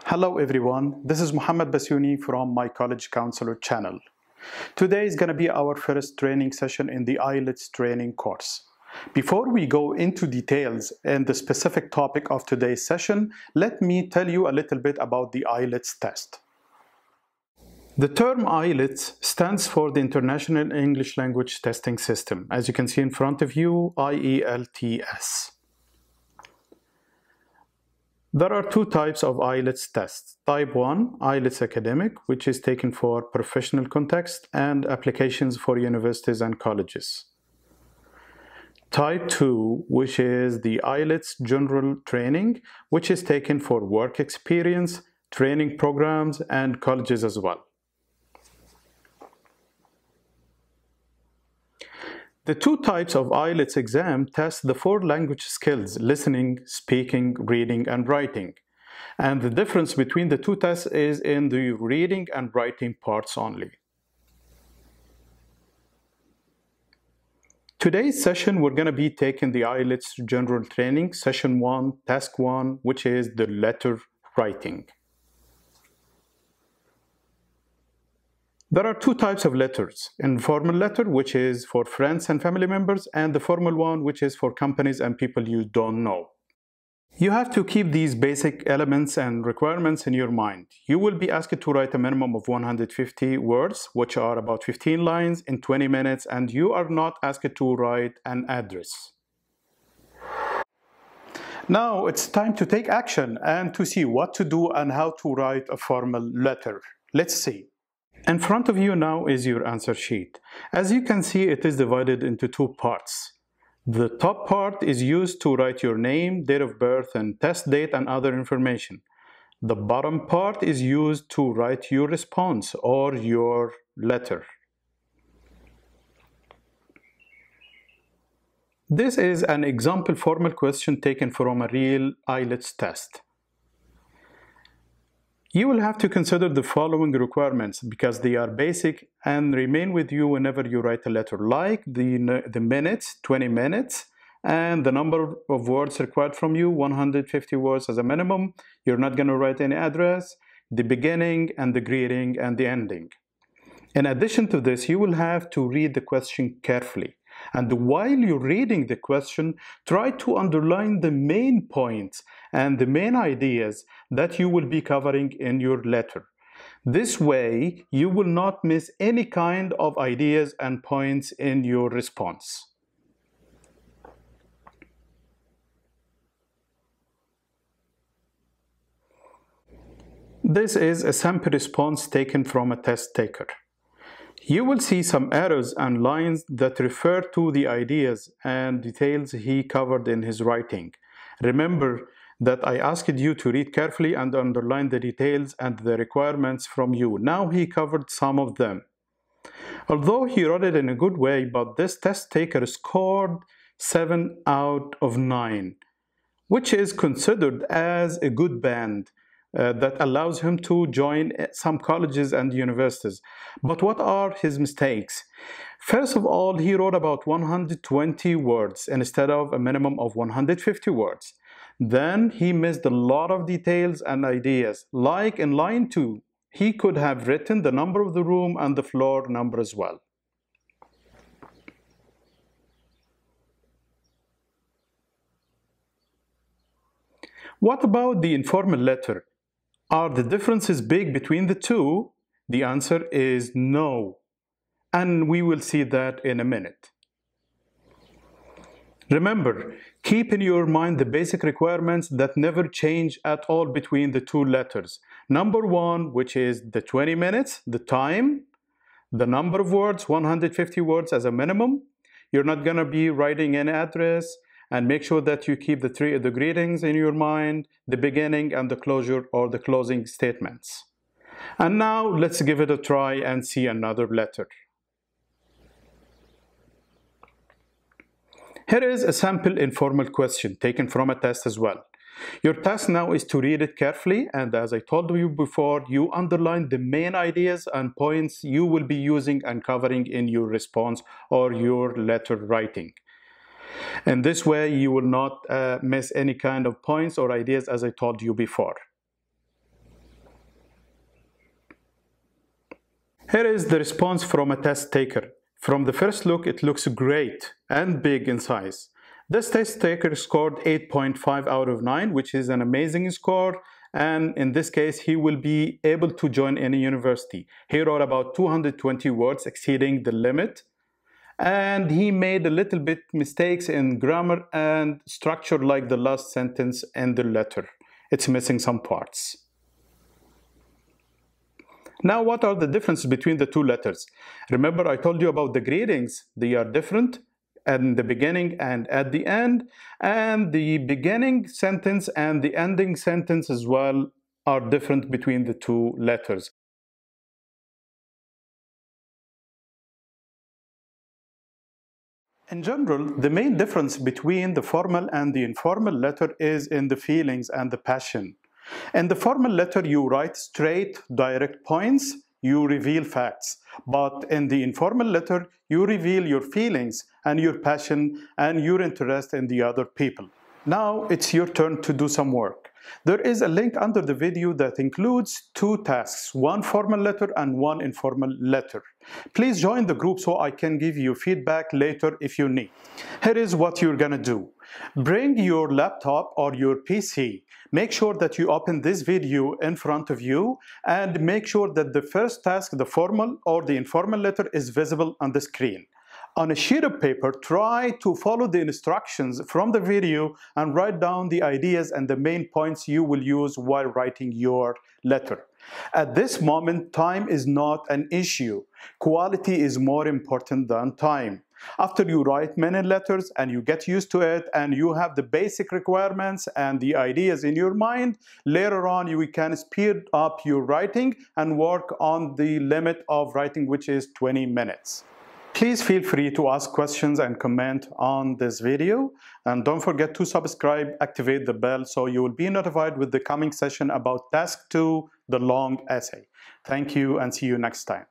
Hello everyone, this is Muhammad Basuni from my College Counselor channel. Today is going to be our first training session in the IELTS Training Course. Before we go into details and the specific topic of today's session, let me tell you a little bit about the IELTS test. The term IELTS stands for the International English Language Testing System. As you can see in front of you, IELTS. There are two types of IELTS tests. Type 1, IELTS Academic, which is taken for professional context and applications for universities and colleges. Type 2, which is the IELTS General Training, which is taken for work experience, training programs, and colleges as well. The two types of IELTS exam test the 4 language skills: listening, speaking, reading, and writing. And the difference between the two tests is in the reading and writing parts only. Today's session, we're going to be taking the IELTS General Training, Session 1, Task 1, which is the letter writing. There are two types of letters: informal letter, which is for friends and family members, and the formal one, which is for companies and people you don't know. You have to keep these basic elements and requirements in your mind. You will be asked to write a minimum of 150 words, which are about 15 lines in 20 minutes, and you are not asked to write an address. Now it's time to take action and to see what to do and how to write a formal letter. Let's see. In front of you now is your answer sheet. As you can see, it is divided into two parts. The top part is used to write your name, date of birth, and test date and other information. The bottom part is used to write your response or your letter. This is an example formal question taken from a real IELTS test. You will have to consider the following requirements because they are basic and remain with you whenever you write a letter, like the minutes, 20 minutes, and the number of words required from you, 150 words as a minimum. You're not going to write any address, the beginning and the greeting and the ending. In addition to this, you will have to read the question carefully. And while you're reading the question, try to underline the main points and the main ideas that you will be covering in your letter. This way, you will not miss any kind of ideas and points in your response. This is a sample response taken from a test taker. You will see some arrows and lines that refer to the ideas and details he covered in his writing. Remember that I asked you to read carefully and underline the details and the requirements from you. Now he covered some of them. Although he wrote it in a good way, but this test taker scored 7 out of 9, which is considered as a good band. That allows him to join some colleges and universities. But what are his mistakes? First of all, he wrote about 120 words instead of a minimum of 150 words. Then he missed a lot of details and ideas. Like in line 2, he could have written the number of the room and the floor number as well. What about the informal letter? Are the differences big between the two? The answer is no, and we will see that in a minute. Remember, keep in your mind the basic requirements that never change at all between the two letters. Number 1, which is the 20 minutes, the time, the number of words, 150 words as a minimum. You're not going to be writing an address. And make sure that you keep the greetings in your mind, the beginning and the closure or the closing statements. And now let's give it a try and see another letter. Here is a sample informal question taken from a test as well. Your task now is to read it carefully, and as I told you before, you underline the main ideas and points you will be using and covering in your response or your letter writing. In this way, you will not miss any kind of points or ideas as I told you before. Here is the response from a test taker. From the first look, it looks great and big in size. This test taker scored 8.5 out of 9, which is an amazing score. And in this case, he will be able to join any university. He wrote about 220 words, exceeding the limit. And he made a little bit mistakes in grammar and structure, like the last sentence in the letter. It's missing some parts. Now, what are the differences between the two letters? Remember, I told you about the greetings. They are different at the beginning and at the end. And the beginning sentence and the ending sentence as well are different between the two letters. In general, the main difference between the formal and the informal letter is in the feelings and the passion. In the formal letter, you write straight, direct points, you reveal facts. But in the informal letter, you reveal your feelings and your passion and your interest in the other people. Now it's your turn to do some work. There is a link under the video that includes 2 tasks, one formal letter and one informal letter. Please join the group so I can give you feedback later if you need. Here is what you're gonna do. Bring your laptop or your PC. Make sure that you open this video in front of you and make sure that the first task, the formal or the informal letter, is visible on the screen. On a sheet of paper, try to follow the instructions from the video and write down the ideas and the main points you will use while writing your letter. At this moment, time is not an issue. Quality is more important than time. After you write many letters and you get used to it and you have the basic requirements and the ideas in your mind, later on you can speed up your writing and work on the limit of writing, which is 20 minutes. Please feel free to ask questions and comment on this video. And don't forget to subscribe, activate the bell so you will be notified with the coming session about Task 2, the long essay. Thank you and see you next time.